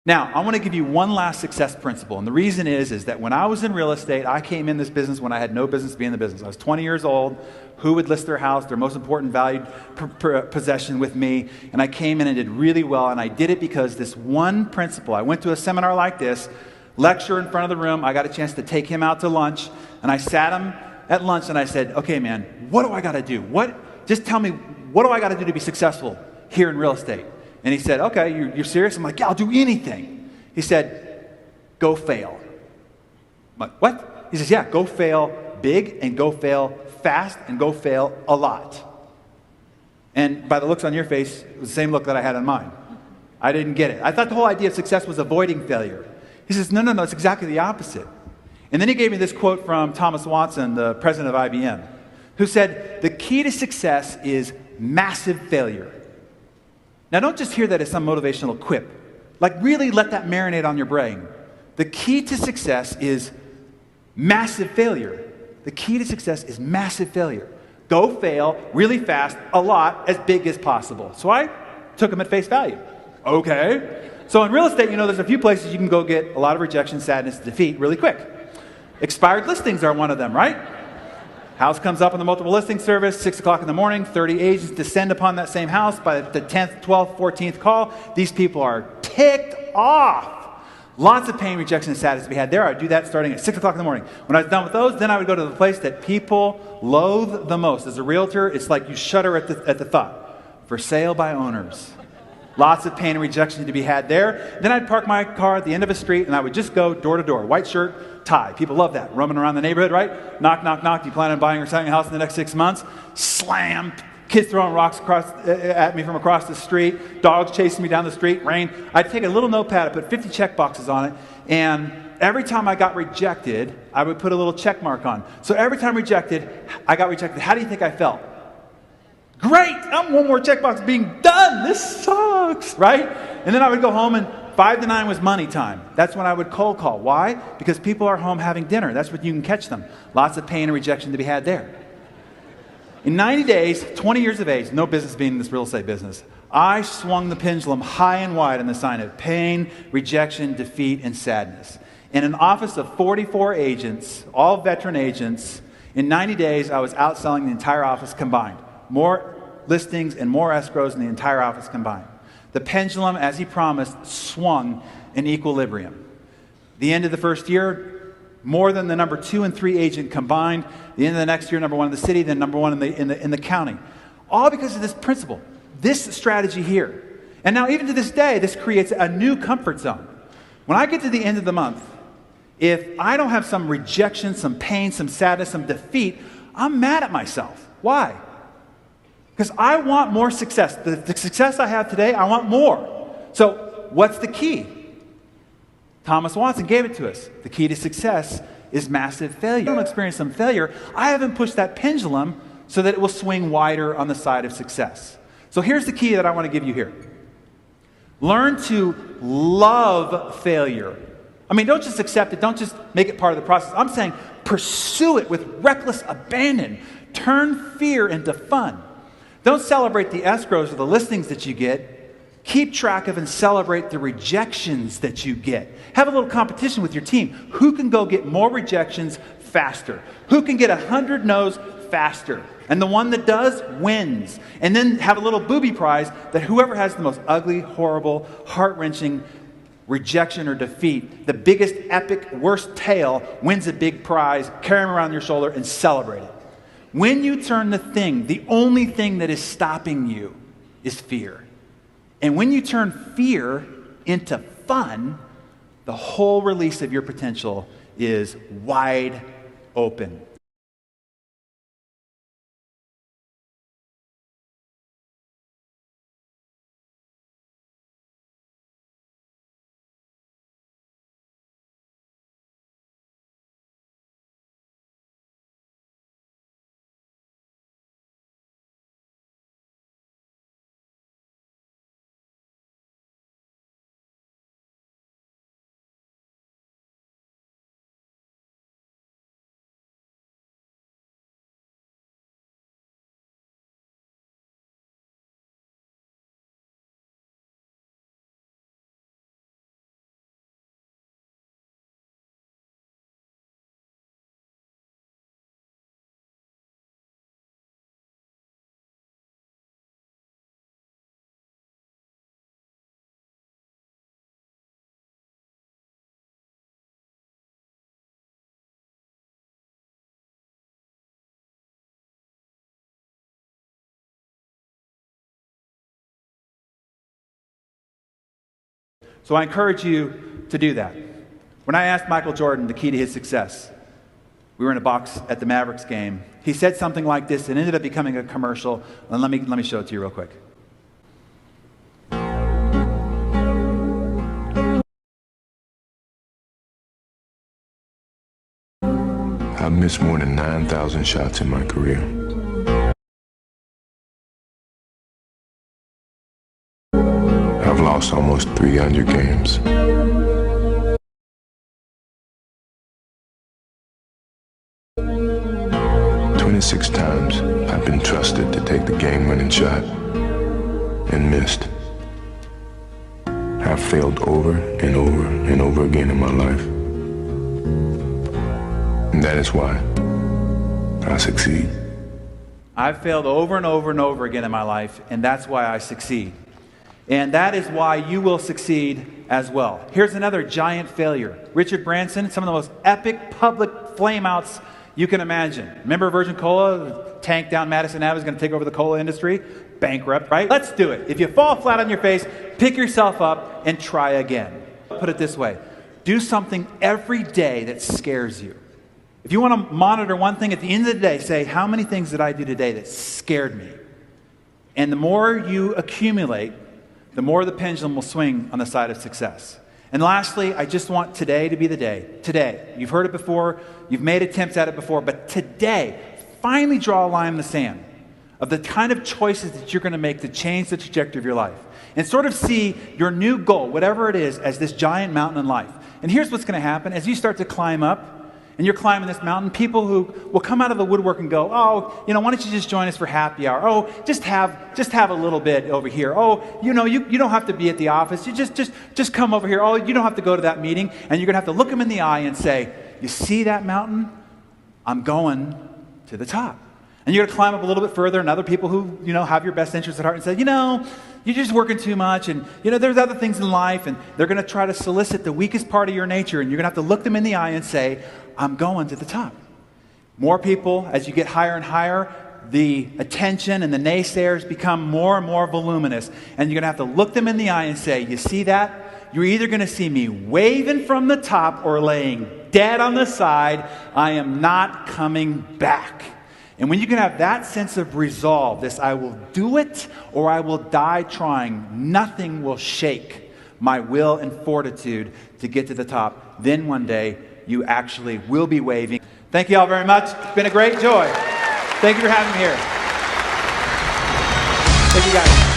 Now, I want to give you one last success principle. And the reason is that when I was in real estate, I came in this business when I had no business being in the business. I was 20 years old. Who would list their house, their most important valued possession with me? And I came in and did really well. And I did it because this one principle. I went to a seminar like this, lecture in front of the room. I got a chance to take him out to lunch. And I sat him at lunch and I said, okay, man, what do I got to do? Just tell me, what do I got to do to be successful here in real estate? And he said, okay, you're serious? I'm like, yeah, I'll do anything. He said, go fail. I'm like, what? He says, yeah, go fail big and go fail fast and go fail a lot. And by the looks on your face, it was the same look that I had on mine. I didn't get it. I thought the whole idea of success was avoiding failure. He says, no, it's exactly the opposite. And then he gave me this quote from Thomas Watson, the president of IBM, who said, the key to success is massive failure. Now, don't just hear that as some motivational quip. Like, really let that marinate on your brain. The key to success is massive failure. The key to success is massive failure. Go fail really fast, a lot, as big as possible. So I took him at face value. Okay. So in real estate, there's a few places you can go get a lot of rejection, sadness, defeat really quick. Expired listings are one of them, right? House comes up on the multiple listing service, 6 o'clock in the morning, 30 agents descend upon that same house. By the 10th, 12th, 14th call, these people are ticked off. Lots of pain, rejection, and sadness to be had there. I would do that starting at 6 o'clock in the morning. When I was done with those, then I would go to the place that people loathe the most. As a realtor, it's like you shudder at the thought. For sale by owners. Lots of pain and rejection to be had there. Then I'd park my car at the end of a street, and I would just go door to door. White shirt, tie. People love that. Roaming around the neighborhood, right? Knock, knock, knock. Do you plan on buying or selling a house in the next 6 months? Slam. Kids throwing rocks at me from across the street. Dogs chasing me down the street. Rain. I'd take a little notepad. I'd put 50 check boxes on it. And every time I got rejected, I would put a little check mark on. So every time I got rejected. How do you think I felt? Great! I'm one more checkbox being done. This sucks, right? And then I would go home, and 5 to 9 was money time. That's when I would cold call. Why? Because people are home having dinner. That's when you can catch them. Lots of pain and rejection to be had there. In 90 days, 20 years of age, no business being in this real estate business, I swung the pendulum high and wide on the sign of pain, rejection, defeat, and sadness. In an office of 44 agents, all veteran agents, in 90 days, I was outselling the entire office combined. More listings and more escrows in the entire office combined. The pendulum, as he promised, swung in equilibrium. The end of the first year, more than the number 2 and 3 agent combined. The end of the next year, number 1 in the city, then number 1 in the county. All because of this principle, this strategy here. And now, even to this day, this creates a new comfort zone. When I get to the end of the month, if I don't have some rejection, some pain, some sadness, some defeat, I'm mad at myself. Why? Because I want more success. The success I have today, I want more. So what's the key? Thomas Watson gave it to us. The key to success is massive failure. I don't experience some failure. I haven't pushed that pendulum so that it will swing wider on the side of success. So here's the key that I want to give you here. Learn to love failure. I mean, don't just accept it. Don't just make it part of the process. I'm saying pursue it with reckless abandon. Turn fear into fun. Don't celebrate the escrows or the listings that you get. Keep track of and celebrate the rejections that you get. Have a little competition with your team. Who can go get more rejections faster? Who can get 100 no's faster? And the one that does wins. And then have a little booby prize that whoever has the most ugly, horrible, heart-wrenching rejection or defeat, the biggest, epic, worst tale, wins a big prize. Carry them around your shoulder and celebrate it. When you turn the only thing that is stopping you is fear. And when you turn fear into fun, the whole release of your potential is wide open. So I encourage you to do that. When I asked Michael Jordan the key to his success, we were in a box at the Mavericks game. He said something like this and ended up becoming a commercial. And let me show it to you real quick. I've missed more than 9,000 shots in my career. I've lost almost 300 games. "26 times I've been trusted to take the game-winning shot and missed. I've failed over and over and over again in my life. And that is why I succeed." I've failed over and over and over again in my life, and that's why I succeed. And that is why you will succeed as well. Here's another giant failure. Richard Branson, some of the most epic public flameouts you can imagine. Remember Virgin Cola, tank down Madison Avenue, is going to take over the cola industry? Bankrupt, right? Let's do it. If you fall flat on your face, pick yourself up and try again. Put it this way. Do something every day that scares you. If you want to monitor one thing, at the end of the day, say, how many things did I do today that scared me? And the more you accumulate, the more the pendulum will swing on the side of success. And lastly, I just want today to be the day. Today. You've heard it before. You've made attempts at it before. But today, finally draw a line in the sand of the kind of choices that you're going to make to change the trajectory of your life. And sort of see your new goal, whatever it is, as this giant mountain in life. And here's what's going to happen. As you start to climb up, and you're climbing this mountain, people who will come out of the woodwork and go, "Oh, why don't you just join us for happy hour? Oh, just have a little bit over here. Oh, you don't have to be at the office. You just come over here. Oh, you don't have to go to that meeting." And you're going to have to look them in the eye and say, "You see that mountain? I'm going to the top." And you're going to climb up a little bit further, and other people who, have your best interests at heart and say, "You're just working too much, and, there's other things in life," and they're going to try to solicit the weakest part of your nature, and you're going to have to look them in the eye and say, "I'm going to the top." More people, as you get higher and higher, the attention and the naysayers become more and more voluminous, and you're going to have to look them in the eye and say, "You see that? You're either going to see me waving from the top or laying dead on the side. I am not coming back." And when you can have that sense of resolve, this "I will do it or I will die trying," nothing will shake my will and fortitude to get to the top. Then one day, you actually will be waving. Thank you all very much. It's been a great joy. Thank you for having me here. Thank you guys.